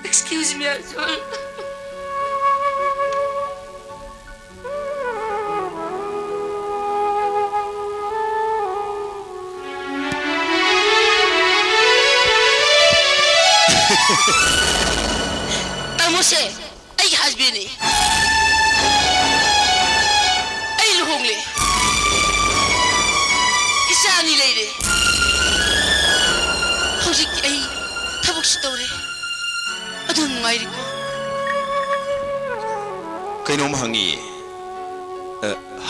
Excuse me, Azul. Tamose, ay husband eh. Ay luhong isa ni lady. Hujik ay tabok si Tore. Adun ngayon ko. Kainoma hangi.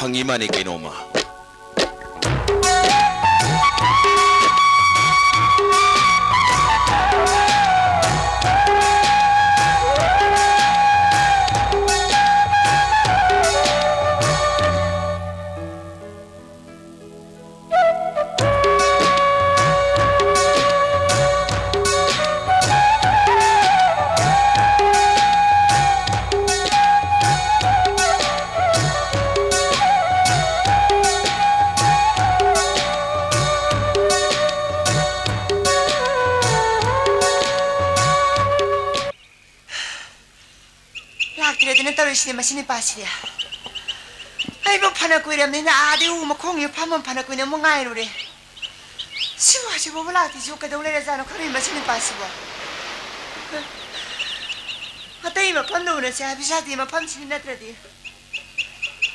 Hangi mani kainoma. Masini pasirya. Ay mo panak ko rin na adi mo kung yung pamon panak ko na mo ngayon rin. Siwa siya mo wala ti siya kadawla na sana kami masini pasiwa. Atay mo pando na siya bisa di mo pam sini na tradi.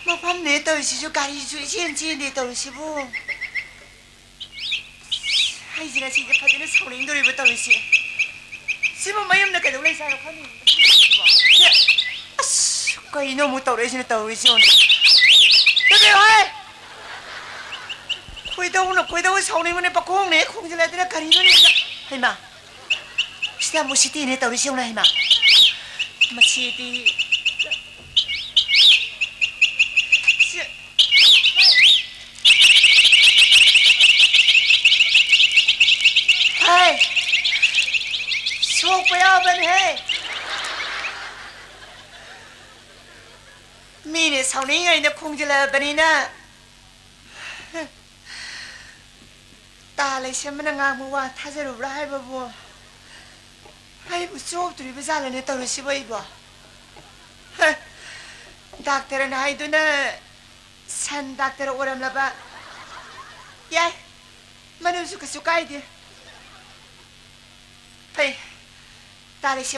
Mo pam ne to siya kari siya siya ne to siya bo. Ay siya siya pati na sa uling dori betul siya. Siya mo mayam na kadawla sana kami. Kaya ino mo tawari siya na tawari siya. Tapi ay! Kuya daw sa unin mo na pakong na kung sila na karino niya. Hay ma, sila mo siti na tawari siya na hay ma. Masiti. Hay! Sok pa yaban hey! Mine sauning ay na kung jala banina. Talay siya manangamuwa tazaru rahay babo. Ay busog turi bazala na tawro si iba. Doctor na hay doon na san doctor oram laba. Yay, manusukasukay di. Ay, talay siya